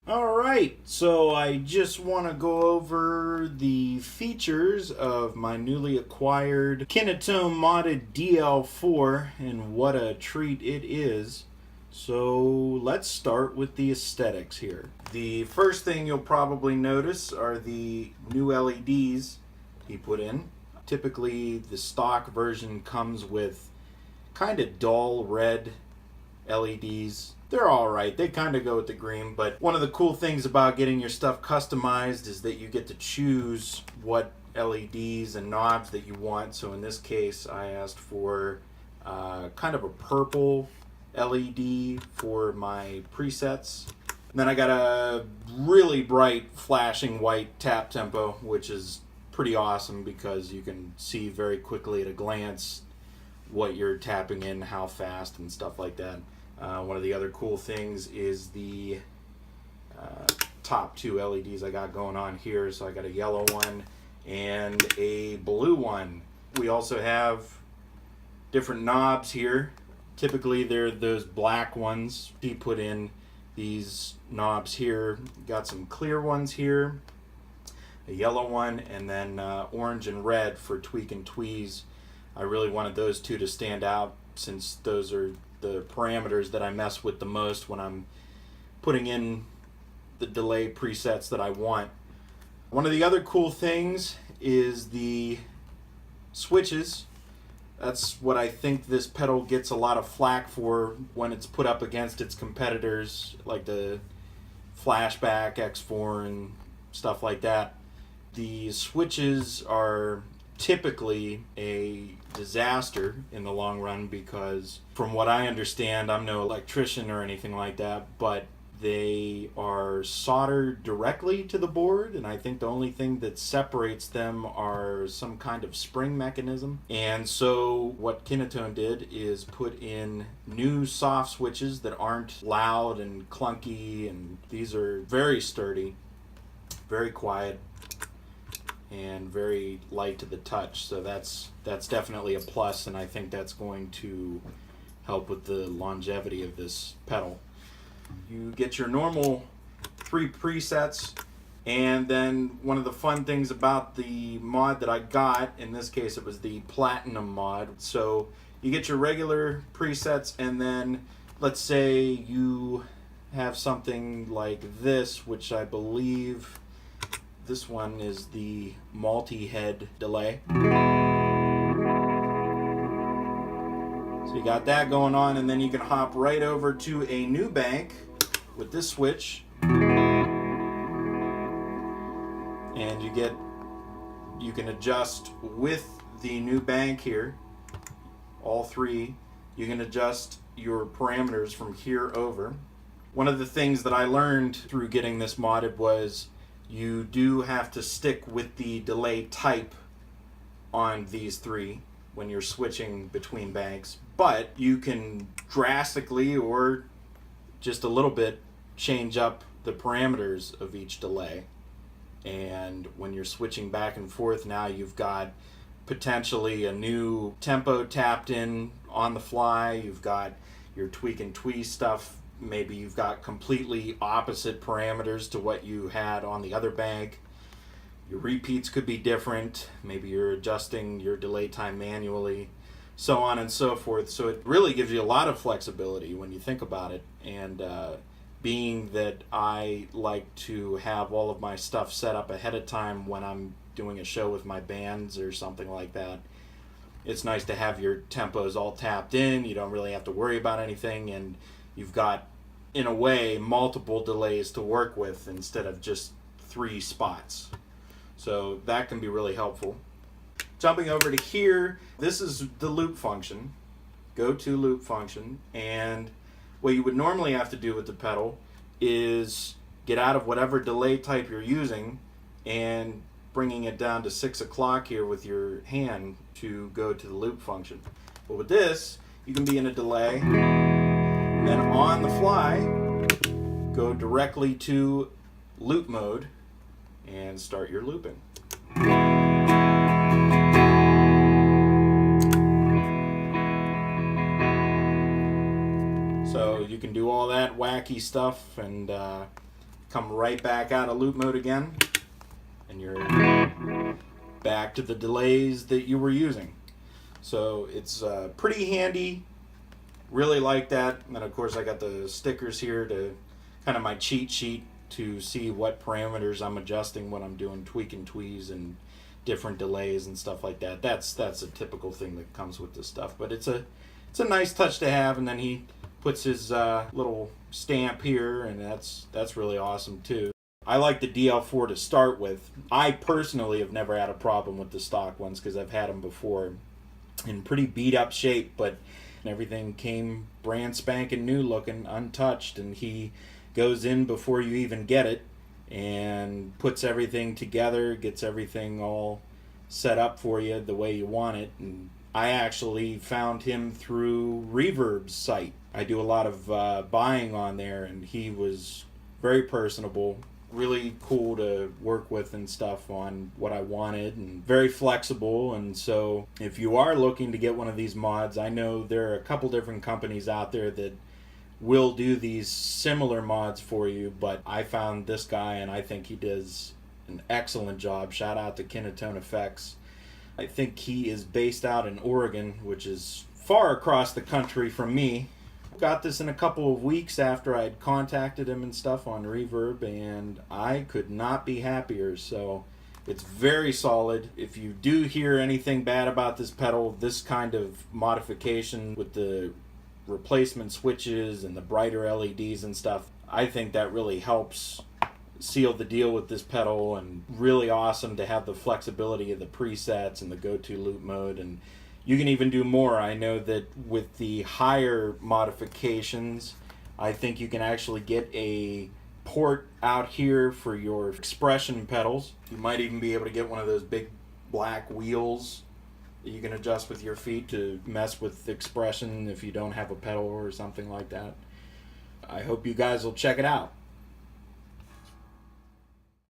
Alright, so I just want to go over the features of my newly acquired Kinnatone modded DL4 and what a treat it is. So let's start with the aesthetics here. The first thing you'll probably notice are the new LEDs he put in. Typically the stock version comes with kind of dull red LEDs. They're alright, they kind of go with the green, but one of the cool things about getting your stuff customized is that you get to choose what LEDs and knobs that you want. So in this case I asked for kind of a purple LED for my presets. And then I got a really bright flashing white tap tempo, which is pretty awesome because you can see very quickly at a glance what you're tapping in, how fast and stuff like that. One of the other cool things is the top two LEDs I got going on here. So I got a yellow one and a blue one. We also have different knobs here. Typically they're those black ones. He put in these knobs here. Got some clear ones here, a yellow one, and then orange and red for tweak and tweeze. I really wanted those two to stand out since those are the parameters that I mess with the most when I'm putting in the delay presets that I want. One of the other cool things is the switches. That's what I think this pedal gets a lot of flack for when it's put up against its competitors, like the Flashback X4 and stuff like that. The switches are typically a disaster in the long run because from what I understand, I'm no electrician or anything like that, but they are soldered directly to the board, and I think the only thing that separates them are some kind of spring mechanism. And so what Kinnatone did is put in new soft switches that aren't loud and clunky, and these are very sturdy, very quiet, and very light to the touch. So that's definitely a plus, and I think that's going to help with the longevity of this pedal. You get your normal 3 presets, and then one of the fun things about the mod that I got, in this case it was the Platinum mod, so you get your regular presets, and then let's say you have something like this, which I believe this one is the multi-head delay. So you got that going on, and then you can hop right over to a new bank with this switch, and you can adjust with the new bank here, all 3. You can adjust your parameters from here over. One of the things that I learned through getting this modded was you do have to stick with the delay type on these 3 when you're switching between banks, but you can drastically or just a little bit change up the parameters of each delay. And when you're switching back and forth, now you've got potentially a new tempo tapped in on the fly. You've got your tweak and tweeze stuff. Maybe you've got completely opposite parameters to what you had on the other bank. Your repeats could be different. Maybe you're adjusting your delay time manually, so on and so forth. So it really gives you a lot of flexibility when you think about it. And being that I like to have all of my stuff set up ahead of time when I'm doing a show with my bands or something like that, it's nice to have your tempos all tapped in. You don't really have to worry about anything, and you've got, in a way, multiple delays to work with instead of just 3 spots. So that can be really helpful. Jumping over to here, this is the loop function. Go to loop function, and what you would normally have to do with the pedal is get out of whatever delay type you're using and bringing it down to 6 o'clock here with your hand to go to the loop function. But with this, you can be in a delay, and then on the fly, go directly to loop mode and start your looping. So you can do all that wacky stuff and come right back out of loop mode again, and you're back to the delays that you were using. So it's pretty handy. Really like that. And of course I got the stickers here to kind of my cheat sheet to see what parameters I'm adjusting when I'm doing tweak and tweeze and different delays and stuff like that. That's a typical thing that comes with this stuff, but it's a nice touch to have. And then he puts his little stamp here, and that's really awesome too. I like the DL4 to start with. I personally have never had a problem with the stock ones because I've had them before in pretty beat up shape, but everything came brand spanking new looking, untouched, and he goes in before you even get it and puts everything together, gets everything all set up for you the way you want it. And I actually found him through Reverb's site. I do a lot of buying on there, and he was very personable, really cool to work with and stuff on what I wanted, and very flexible. And so if you are looking to get one of these mods, I know there are a couple different companies out there that will do these similar mods for you, but I found this guy and I think he does an excellent job. Shout out to Kinnatone Effects. I think he is based out in Oregon, which is far across the country from me. Got this in a couple of weeks after I'd contacted him and stuff on Reverb, and I could not be happier. So it's very solid. If you do hear anything bad about this pedal, this kind of modification with the replacement switches and the brighter LEDs and stuff, I think that really helps seal the deal with this pedal. And really awesome to have the flexibility of the presets and the go-to loop mode, and you can even do more. I know that with the higher modifications, I think you can actually get a port out here for your expression pedals. You might even be able to get one of those big black wheels that you can adjust with your feet to mess with expression if you don't have a pedal or something like that. I hope you guys will check it out.